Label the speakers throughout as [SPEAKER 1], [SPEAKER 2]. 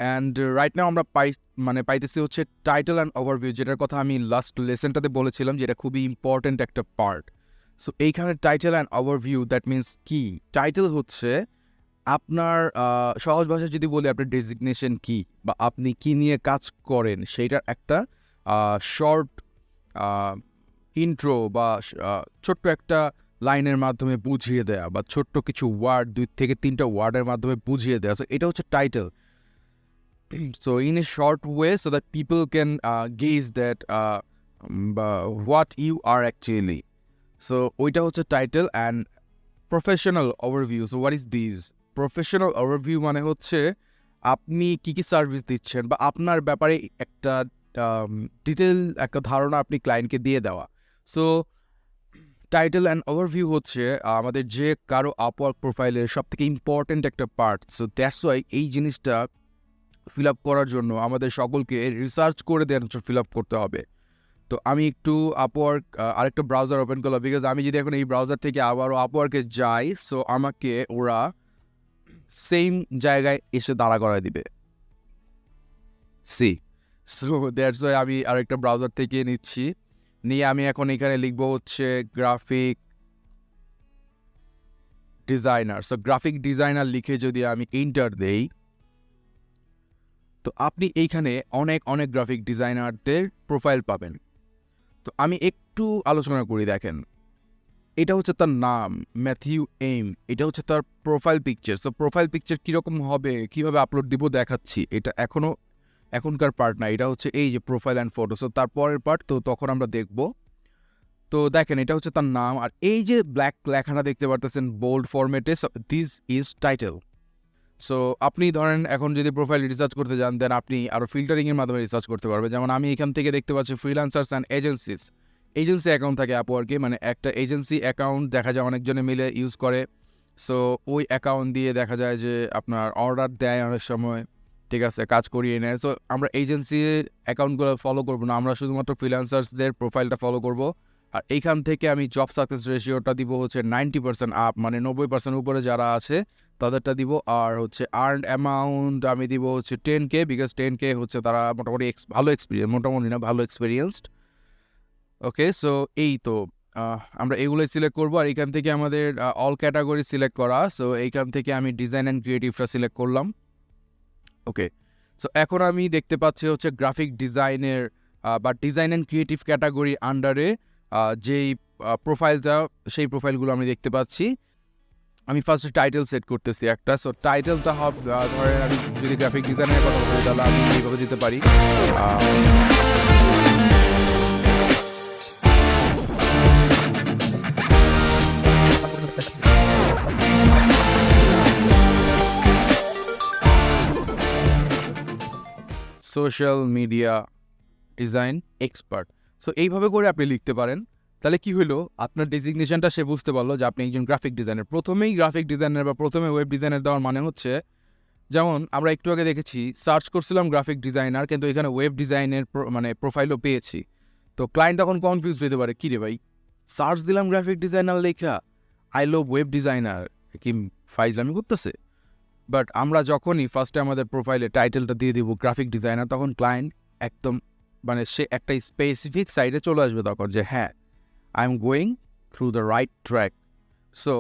[SPEAKER 1] And right now আমরা পাইতেছি হচ্ছে টাইটেল অ্যান্ড ওভারভিউ, যেটার কথা আমি লাস্ট লেসনটাতে বলেছিলাম যেটা খুবই ইম্পর্ট্যান্ট একটা পার্ট। সো এইখানে title and overview that means কি? টাইটেল হচ্ছে আপনার সহজ ভাষায় যদি বলি আপনার ডেজিগনেশন কি বা আপনি কি নিয়ে কাজ করেন সেইটার একটা শর্ট ইন্ট্রো বা ছোট্ট একটা লাইনের মাধ্যমে বুঝিয়ে দেয়া বা ছোট্ট কিছু ওয়ার্ড 2 থেকে 3টা ওয়ার্ডের মাধ্যমে বুঝিয়ে দেয়া। সো এটা হচ্ছে title. So in a short way so that people can gauge that what you are actually. So ওইটা হচ্ছে title and professional overview. So what is this? Professional overview মানে হচ্ছে আপনি কি কি সার্ভিস দিচ্ছেন বা আপনার ব্যাপারে একটা ডিটেল একটা ধারণা আপনি ক্লায়েন্টকে দিয়ে দেওয়া। সো টাইটেল অ্যান্ড ওভারভিউ হচ্ছে আমাদের যে কারো আপওয়ার্ক প্রোফাইলের সবথেকে ইম্পর্ট্যান্ট একটা পার্ট। সো দ্যাটস ওয়াই এই জিনিসটা ফিল আপ করার জন্য আমাদের সকলকে রিসার্চ করে দেন ফিল আপ করতে হবে। তো আমি একটু আপওয়ার্ক আরেকটা ব্রাউজার ওপেন করলাম, বিকজ আমি যদি এখন এই ব্রাউজার থেকে আবারও আপওয়ার্কে যাই সো আমাকে ওরা সেম জায়গায় এসে দাঁড়া করায় দিবে। সো দ্যাটস ওয়াই আমি আরেকটা ব্রাউজার থেকে নিচ্ছি, নিয়ে আমি এখন এখানে লিখবো হচ্ছে graphic designer. So graphic designer লিখে যদি আমি এন্টার দেই তো আপনি এইখানে অনেক অনেক গ্রাফিক ডিজাইনারদের প্রোফাইল পাবেন। তো আমি একটু আলোচনা করি। দেখেন, এটা হচ্ছে তার নাম ম্যাথিউ এম, এটা হচ্ছে তার profile picture. So profile picture কীরকম হবে, কীভাবে আপলোড দিব দেখাচ্ছি। এটা এখনকার পার্ট না, এটা হচ্ছে এই যে প্রোফাইল অ্যান্ড ফটো। সো তারপরের পার্ট তো তখন আমরা দেখব। তো দেখেন, এটা হচ্ছে তার নাম, আর এই যে ব্ল্যাক লেখাটা দেখতে পারতেছেন বোল্ড ফরম্যাটে, দিস ইজ টাইটেল। সো আপনি ধরেন এখন যদি প্রোফাইল রিসার্চ করতে যান দেন আপনি আরও ফিল্টারিংয়ের মাধ্যমে রিসার্চ করতে পারবেন। যেমন আমি এখান থেকে দেখতে পাচ্ছি ফ্রিল্যান্সার্স অ্যান্ড এজেন্সি অ্যাকাউন্ট থাকে আপওয়ার্কে, মানে একটা এজেন্সি অ্যাকাউন্ট দেখা যায় অনেকজনে মিলে ইউজ করে। সো ওই অ্যাকাউন্ট দিয়ে দেখা যায় যে আপনার অর্ডার দেয় অনেক সময়, ঠিক আছে, কাজ করিয়ে নেয়। সো আমরা এজেন্সির অ্যাকাউন্টগুলো ফলো করবো না, আমরা শুধুমাত্র ফ্রিল্যান্সার্সদের প্রোফাইলটা ফলো করব। আর এইখান থেকে আমি জব সাকসেস রেশিওটা দিব হচ্ছে 90% আপ, মানে 90% উপরে যারা আছে তাদেরটা দিব। আর হচ্ছে আর্ন অ্যামাউন্ট আমি দিব হচ্ছে 10K, বিকজ 10K হচ্ছে তারা মোটামুটি ভালো এক্সপিরিয়েন্সড। ওকে, সো এই তো আমরা এগুলোই সিলেক্ট করবো। আর এইখান থেকে আমাদের অল ক্যাটাগরি সিলেক্ট করা। সো এইখান থেকে আমি ডিজাইন অ্যান্ড ক্রিয়েটিভটা সিলেক্ট করলাম। ওকে, সো এখন আমি দেখতে পাচ্ছি হচ্ছে গ্রাফিক ডিজাইনের বা ডিজাইন অ্যান্ড ক্রিয়েটিভ ক্যাটাগরি আন্ডারে যেই প্রোফাইলটা, সেই প্রোফাইলগুলো আমি দেখতে পাচ্ছি। আমি ফার্স্টে টাইটেল সেট করতেছি একটা। সো টাইটেলটা ধরেন আমি যদি গ্রাফিক ডিজাইনের কথা বলি তাহলে আমি এইভাবে দিতে পারি social media design expert. So এইভাবে করে আপনি লিখতে পারেন। তাহলে কি হলো, আপনার ডেজিগনেশনটা সে বুঝতে পারলো যে আপনি একজন গ্রাফিক ডিজাইনার। প্রথমেই গ্রাফিক ডিজাইনার বা প্রথমে ওয়েব ডিজাইনার দেওয়ার মানে হচ্ছে, যেমন আমরা একটু আগে দেখেছি সার্চ করছিলাম গ্রাফিক ডিজাইনার, কিন্তু এখানে ওয়েব ডিজাইনের মানে প্রোফাইলও পেয়েছি। তো ক্লায়েন্ট তখন কনফিউজ হতে পারে, কী রে ভাই, সার্চ দিলাম গ্রাফিক ডিজাইনার লেখা, আই লাভ ওয়েব ডিজাইনার, কি ফাইজলামি করতেছে। বাট আমরা যখনই ফার্স্টে আমাদের প্রোফাইলে টাইটেলটা দিয়ে দিব গ্রাফিক ডিজাইনার, তখন ক্লায়েন্ট একদম মানে সে একটা স্পেসিফিক সাইডে চলে আসবে তখন যে হ্যাঁ, I am going through the right track. So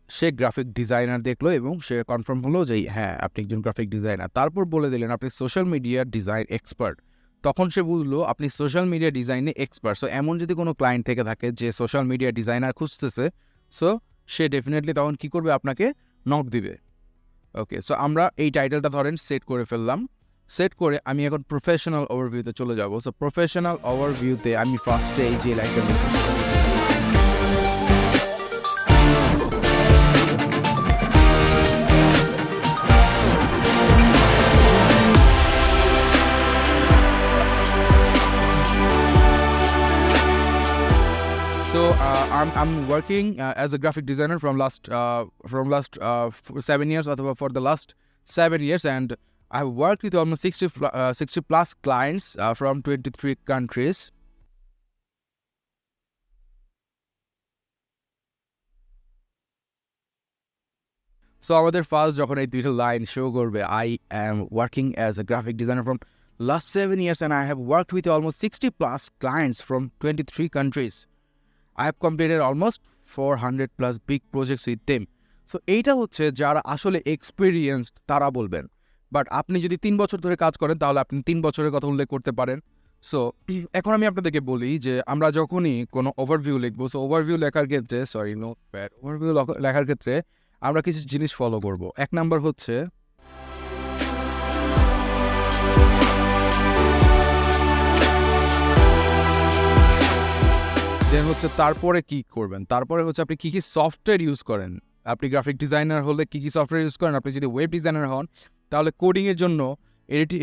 [SPEAKER 1] say graphic designer দেখলো এবং সে কনফার্ম হলো যে হ্যাঁ আপনি একজন গ্রাফিক ডিজাইনার। তারপর বলে দিলেন আপনি সোশ্যাল মিডিয়া ডিজাইন এক্সপার্ট, তখন সে বুঝলো আপনি সোশ্যাল মিডিয়া ডিজাইনে এক্সপার্ট। সো এমন যদি কোনো ক্লায়েন্ট থেকে থাকে যে সোশ্যাল মিডিয়া ডিজাইনার খুঁজতেছে, সো সে ডেফিনেটলি তখন কী করবে, আপনাকে নক দিবে। ওকে, সো আমরা এই টাইটেলটা ধরেন সেট করে ফেললাম। সেট করে আমি এখন প্রফেশনাল ওভারভিউতে চলে যাব। সো প্রফেশনাল ওভারভিউতে আমি ফার্স্টে এই যে লাইনটা লিখব। So I'm working as a graphic designer from last 7 years, or for the last 7 years, and I have worked with almost 60 plus clients from 23 countries. So আমাদের ফার্স্ট যখন এই দুইটা লাইন শো করবে, I am working as a graphic designer from last 7 years and I have worked with almost 60 plus clients from 23 countries. I have completed almost 400 plus big projects with them. So এইটা হচ্ছে যারা আসলে experienced তারা বলবেন। But আপনি যদি 3 বছর ধরে কাজ করেন তাহলে আপনি 3 বছরের কথা উল্লেখ করতে পারেন। সো এখন আমি আপনাদেরকে বলি যে আমরা যখনই কোনো ওভারভিউ লিখবো, সো ওভারভিউ লেখার ক্ষেত্রে ওভারভিউ লেখার ক্ষেত্রে আমরা কিছু জিনিস ফলো করব। 1 নাম্বার হচ্ছে দেন হচ্ছে তারপরে কি করবেন, তারপরে হচ্ছে আপনি কি কি সফটওয়্যার ইউজ করেন। আপনি গ্রাফিক ডিজাইনার হলে কি কি সফটওয়্যার ইউজ করেন, আপনি যদি ওয়েব ডিজাইনার হন তাহলে কোডিংয়ের জন্য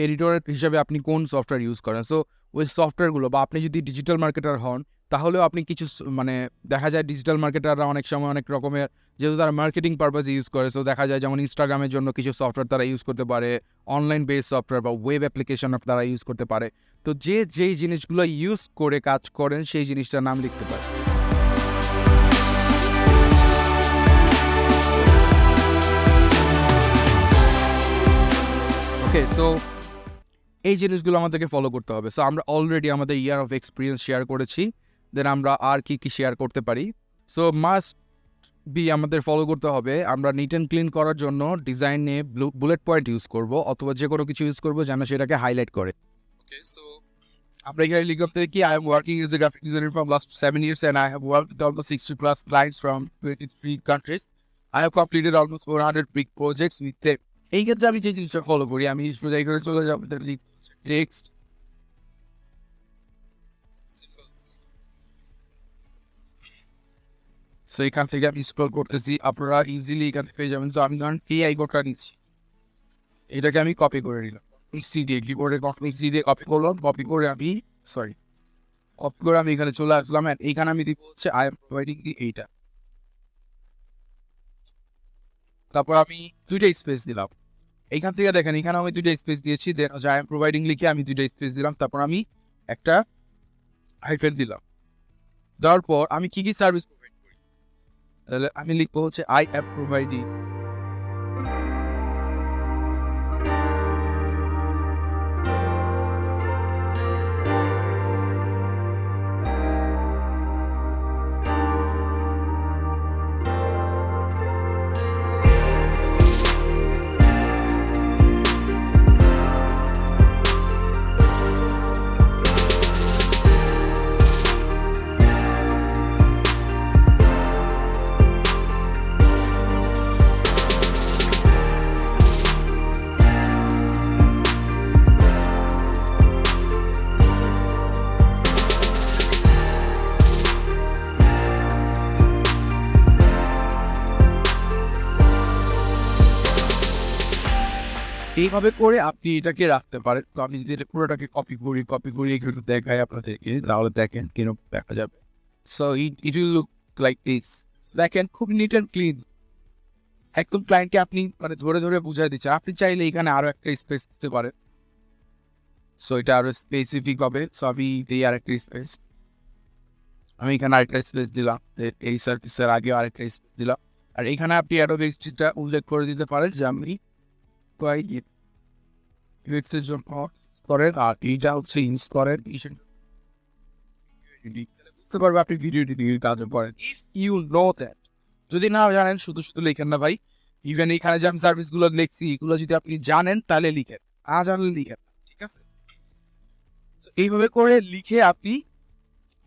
[SPEAKER 1] এডিটর হিসাবে আপনি কোন সফটওয়্যার ইউজ করেন। সো ওই সফটওয়্যারগুলো, বা আপনি যদি ডিজিটাল মার্কেটার হন তাহলেও আপনি কিছু মানে দেখা যায় ডিজিটাল মার্কেটাররা অনেক সময় অনেক রকমের, যেহেতু তারা মার্কেটিং পারপাসে ইউজ করে, সো দেখা যায় যেমন ইনস্টাগ্রামের জন্য কিছু সফটওয়্যার তারা ইউজ করতে পারে, অনলাইন বেস সফটওয়্যার বা ওয়েব অ্যাপ্লিকেশন তারা ইউজ করতে পারে। তো যেই জিনিসগুলো ইউজ করে কাজ করেন সেই জিনিসটার নাম লিখতে পারে। ওকে, সো এই জিনিসগুলো আমাদেরকে ফলো করতে হবে। সো আমরা অলরেডি আমাদের ইয়ার অফ এক্সপিরিয়েন্স শেয়ার করেছি, দেন আমরা আর কি কি শেয়ার করতে পারি। সো মাস্ট বি আমাদের ফলো করতে হবে, আমরা নিট অ্যান্ড ক্লিন করার জন্য ডিজাইনে বুলেট পয়েন্ট ইউজ করব অথবা যে কোনো কিছু ইউজ করবো যেন সেটাকে হাইলাইট করে। ওকে, সো আমরা এখানে লিখতে কি, I am working as a graphic designer from last 7 years and I have worked with almost 60 plus clients from 23 countries. I have completed almost 400 big projects with them. এই ক্ষেত্রে আমি যে জিনিসটা ফলো করি, আমি সোজা করে চলে যাবো টেক্সট সিম্বলস। সো এখান থেকে আমি স্ক্রল করতেছি, আপনারা ইজিলি এখান থেকে পেয়ে যাবেন। সো আমি ধরেন এই আইকনটা নিচ্ছি, এটাকে আমি কপি করে নিলাম, সি দিয়ে কিবোর্ডে সি দিয়ে কপি করলাম, কপি করে আমি এখানে চলে আসলাম। এইখানে আমি দিব হচ্ছে আই এম প্রোভাইডিং দি এইটা, তারপর আমি দুইটা স্পেস দিলাম। এইখান থেকে দেখেন এখানে আমি দুইটা স্পেস দিয়েছি, দেন আই এম প্রোভাইডিং লিখে আমি দুইটা স্পেস দিলাম, তারপর আমি একটা হাইফেন দিলাম। দেওয়ার পর আমি কি কি সার্ভিস প্রোভাইড করি, তাহলে আমি লিখবো হচ্ছে আই অ্যাম প্রোভাইডিং এইভাবে করে আপনি এটাকে রাখতে পারেন। তো আমি যদি পুরোটাকে কপি করি এখানে দেখাই আপনাদেরকে, তাহলে দেখেন কিরকম দেখা যাবে। So it will look like this. দেখেন খুব নিট অ্যান্ড ক্লিন, একদম ক্লায়েন্টকে আপনি মানে ধরে ধরে বুঝাই দিচ্ছেন। আপনি চাইলে এখানে আরো একটা স্পেস দিতে পারেন, সো এটা আরো স্পেসিফিক হবে। সো আমি এই আরেকটা স্পেস, আমি এখানে আরেকটা স্পেস দিলাম, এই সার্ভিসের আগে আরেকটা স্পেস দিলাম। আর এখানে আপনি আরো বেশিটা উল্লেখ করে দিতে পারেন যে আমি ইউএক্সের জন্য করেন, আর এইটা হচ্ছে ইউজ করেন, বুঝতে পারবে আপনি ভিডিও এডিটিং এর কাজ করেন। ইফ ইউ নো দ্যাট, যদি না জানেন শুধু শুধু লিখেন না ভাই। ইভেন এখানে যে আমি সার্ভিসগুলো লিখছি এগুলো যদি আপনি জানেন তাহলে লিখেন, না জানলে লিখেন, ঠিক আছে? এইভাবে করে লিখে আপনি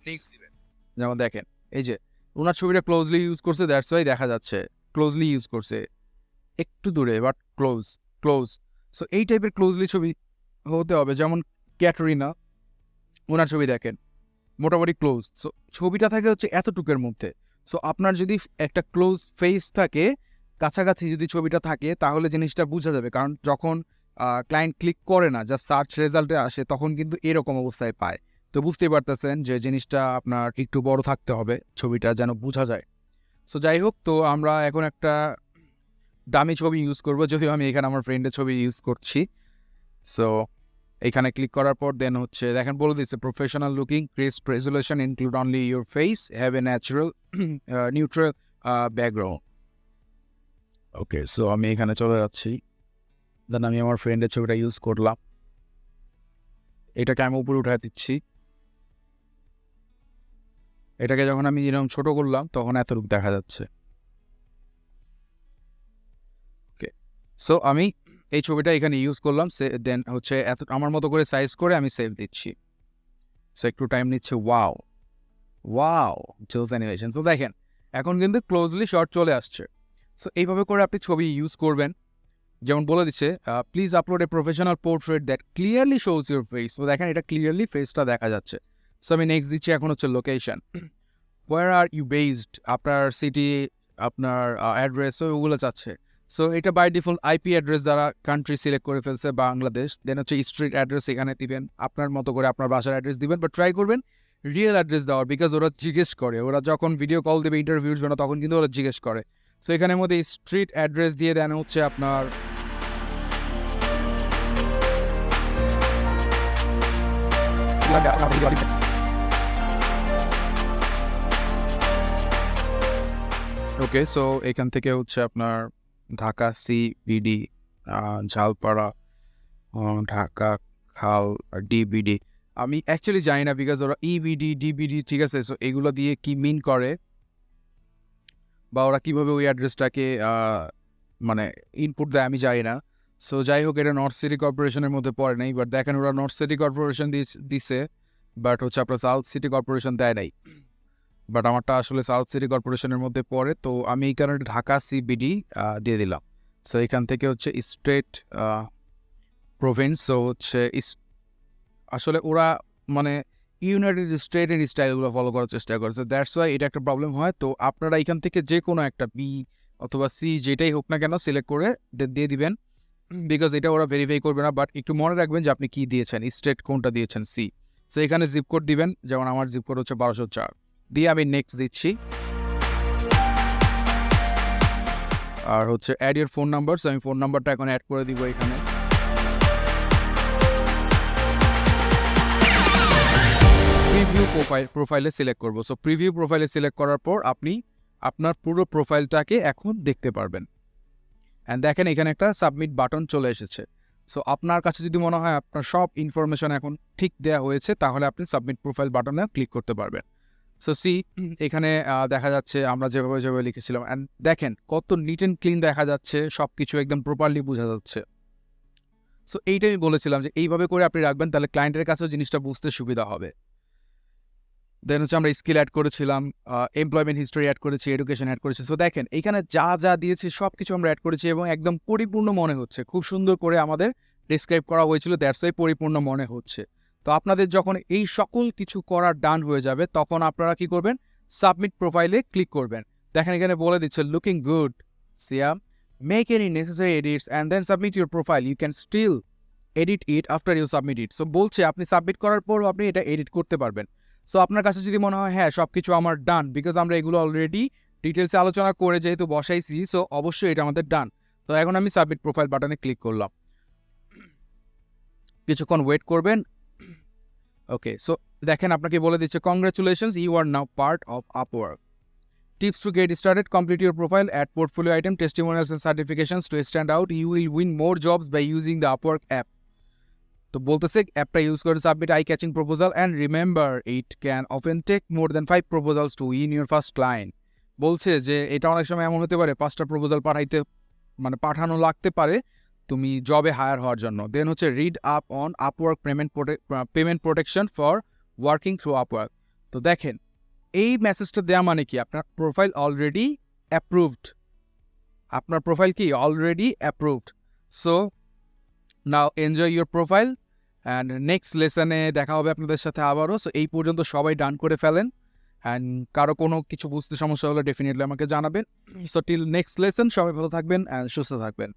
[SPEAKER 1] নেক্সট দিবেন। যেমন দেখেন এই যে ওনার ছবিটা ক্লোজলি ইউজ করছে, দ্যাটস ওয়াই দেখা যাচ্ছে ক্লোজলি ইউজ করছে, একটু দূরে বাট ক্লোজ। সো এই টাইপের ক্লোজলি ছবি হতে হবে। যেমন ক্যাটরিনা, ওনার ছবি দেখেন মোটামুটি ক্লোজ, সো ছবিটা থাকে হচ্ছে এতটুকের মধ্যে। সো আপনার যদি একটা ক্লোজ ফেস থাকে, কাছাকাছি যদি ছবিটা থাকে, তাহলে জিনিসটা বোঝা যাবে। কারণ যখন ক্লায়েন্ট ক্লিক করে না, যা সার্চ রেজাল্টে আসে, তখন কিন্তু এরকম অবস্থায় পায়। তো বুঝতেই পারতেছেন যে জিনিসটা আপনার একটু বড় থাকতে হবে, ছবিটা যেন বোঝা যায়। সো যাই হোক, তো আমরা এখন একটা দামি ছবি ইউজ করবো, যদিও আমি এখানে আমার ফ্রেন্ডের ছবি ইউজ করছি। সো এখানে ক্লিক করার পর দেন হচ্ছে দেখেন বলে দিচ্ছে professional looking, crisp resolution, include only your face, have a natural neutral background. Okay, so আমি এখানে চলে যাচ্ছি, দেন আমি আমার ফ্রেন্ডের ছবিটা ইউজ করলাম, এটাকে আমি উপরে উঠায় দিচ্ছি, এটাকে যখন আমি এরকম ছোট করলাম তখন এতটুকু দেখা যাচ্ছে। ওকে, সো আমি এই ছবিটা এখানে ইউজ করলাম, দেন হচ্ছে এত আমার মতো করে সাইজ করে আমি সেভ দিচ্ছি। সো একটু টাইম নিচ্ছে। ওয়াও ওয়াও, জোস অ্যানিমেশন। সো দেখেন এখন কিন্তু ক্লোজলি শট চলে আসছে। সো এইভাবে করে আপনি ছবি ইউজ করবেন। যেমন বলে দিচ্ছে please upload a professional portrait that clearly shows your face. তো দেখেন এটা ক্লিয়ারলি ফেসটা দেখা যাচ্ছে। সো আমি নেক্সট দিচ্ছি, এখন হচ্ছে location, where are you based, আপনার সিটি, আপনার অ্যাড্রেস, ওগুলো চাচ্ছে। সো এটা বাই ডিফল্ট আইপি অ্যাড্রেস দ্বারা কান্ট্রি সিলেক্ট করে ফেলছে বাংলাদেশ। দেন হচ্ছে স্ট্রিট অ্যাড্রেস এখানে দিবেন, আপনার মতো করে আপনার বাসার অ্যাড্রেস দিবেন, বাট ট্রাই করবেন রিয়েল অ্যাড্রেস দেওয়ার, বিকজ ওরা জিজ্ঞেস করে, ওরা যখন ভিডিও কল দেবে ইন্টারভিউর জন্য তখন কিন্তু ওরা জিজ্ঞেস করে। সো এখানের মধ্যে স্ট্রিট অ্যাড্রেস দিয়ে দেন হচ্ছে আপনার ওকে। সো এখান থেকে হচ্ছে আপনার ঢাকা সিবিডি, ঝালপাড়া, ঢাকা খাল, ডিবিডি। আমি অ্যাকচুয়ালি জানি না, বিকজ ওরা ইবিডি ডিবিডি, ঠিক আছে, সো এগুলো দিয়ে কি মিন করে বা ওরা কীভাবে ওই অ্যাড্রেসটাকে মানে ইনপুট দেয় আমি জানি না। সো যাই হোক, এটা নর্থ সিটি কর্পোরেশনের মধ্যে পড়ে নাই, বাট দেখেন ওরা নর্থ সিটি কর্পোরেশন দিছে, বাট হচ্ছে আপনার সাউথ সিটি কর্পোরেশন দেয় নাই, বাট আমারটা আসলে সাউথ সিটি কর্পোরেশনের মধ্যে পড়ে। তো আমি এই কারণে ঢাকা সিবিডি দিয়ে দিলাম। সো এখান থেকে হচ্ছে স্টেট, প্রভিন্স, সো হচ্ছে আসলে ওরা মানে ইউনাইটেড স্টেটের স্টাইলগুলো ফলো করার চেষ্টা করছে, দ্যাটস ওয়াই এটা একটা প্রবলেম হয়। তো আপনারা এখান থেকে যে কোনো একটা বি অথবা সি যেটাই হোক না কেন সিলেক্ট করে দিয়ে দিবেন, বিকজ এটা ওরা ভেরিফাই করবে না। বাট একটু মনে রাখবেন যে আপনি কি দিয়েছেন, স্টেট কোনটা দিয়েছেন, সি। সো এখানে জিপ কোড দিবেন, যেমন আমার জিপ কোড হচ্ছে 1204, দিয়ে আমি নেক্সট দিচ্ছি। আর হচ্ছে add your phone number, so আমি ফোন নাম্বারটা এখন অ্যাড করে দিব এখানে। প্রিভিউ প্রোফাইলে সিলেক্ট করব। সো প্রিভিউ প্রোফাইলে সিলেক্ট করার পর আপনি আপনার পুরো প্রোফাইলটাকে এখন দেখতে পারবেন। অ্যান্ড দেখেন এখানে একটা সাবমিট বাটন চলে এসেছে। সো আপনার কাছে যদি মনে হয় আপনার সব ইনফরমেশন এখন ঠিক দেওয়া হয়েছে, তাহলে আপনি সাবমিট প্রোফাইল বাটনে ক্লিক করতে পারবেন। সো সি, এখানে দেখা যাচ্ছে আমরা যেভাবে লিখেছিলাম, অ্যান্ড দেখেন কত নিট অ্যান্ড ক্লিন দেখা যাচ্ছে, সব কিছু একদম প্রপারলি বোঝা যাচ্ছে। সো এইটাই আমি বলেছিলাম যে এইভাবে করে আপনি রাখবেন, তাহলে ক্লায়েন্টের কাছেও জিনিসটা বুঝতে সুবিধা হবে। দেন হচ্ছে আমরা স্কিল অ্যাড করেছিলাম, এমপ্লয়মেন্ট হিস্টোরি অ্যাড করেছি, এডুকেশন অ্যাড করেছি। সো দেখেন এখানে যা যা দিয়েছি সব কিছু আমরা অ্যাড করেছি এবং একদম পরিপূর্ণ মনে হচ্ছে, খুব সুন্দর করে আমাদের ডিসক্রাইব করা হয়েছিল, দ্যাটস ওয়াই পরিপূর্ণ মনে হচ্ছে। তো আপনাদের যখন এই সকল কিছু করা ডান হয়ে যাবে, তখন আপনারা কি করবেন, সাবমিট প্রোফাইলে ক্লিক করবেন। দেখেন এখানে বলে দিচ্ছে looking good Siam, make any necessary edits and then submit your profile, you can still edit it after you submit it. So বলছে আপনি সাবমিট করার পরও আপনি এটা এডিট করতে পারবেন। সো আপনার কাছে যদি মনে হয় হ্যাঁ সব কিছু আমার ডান, বিকজ আমরা এগুলো অলরেডি ডিটেলসে আলোচনা করে যেহেতু বসাইছি, সো অবশ্যই এটা আমাদের ডান। তো এখন আমি সাবমিট প্রোফাইল বাটনে ক্লিক করলাম, কিছুক্ষণ ওয়েট করবেন। ওকে, সো দেখেন আপনাকে বলে দিচ্ছে congratulations, you are now part of Upwork. Tips to get started, complete your profile, add portfolio item, testimonials and certifications to stand out, you will win more jobs by using the Upwork app. তো বলতেছে অ্যাপটা use করে submit eye catching proposal and remember it can often take more than 5 proposals to win your first client. বলছে যে এটা অনেক সময় এমন হতে পারে 5টা প্রপোজাল পাঠানো লাগতে পারে তুমি জবে হায়ার হওয়ার জন্য। দেন হচ্ছে read up on Upwork payment protection for working through Upwork. তো দেখেন এই মেসেজটা দেওয়া মানে কি, আপনার প্রোফাইল অলরেডি অ্যাপ্রুভড, আপনার প্রোফাইল কি already approved. So now enjoy your profile and next লেসনে দেখা হবে আপনাদের সাথে আবারও। সো এই পর্যন্ত সবাই ডান করে ফেলেন, অ্যান্ড কারো কোনো কিছু বুঝতে সমস্যা হলে ডেফিনেটলি আমাকে জানাবেন। সো টিল নেক্সট লেসন, সবাই ভালো থাকবেন অ্যান্ড সুস্থ থাকবেন।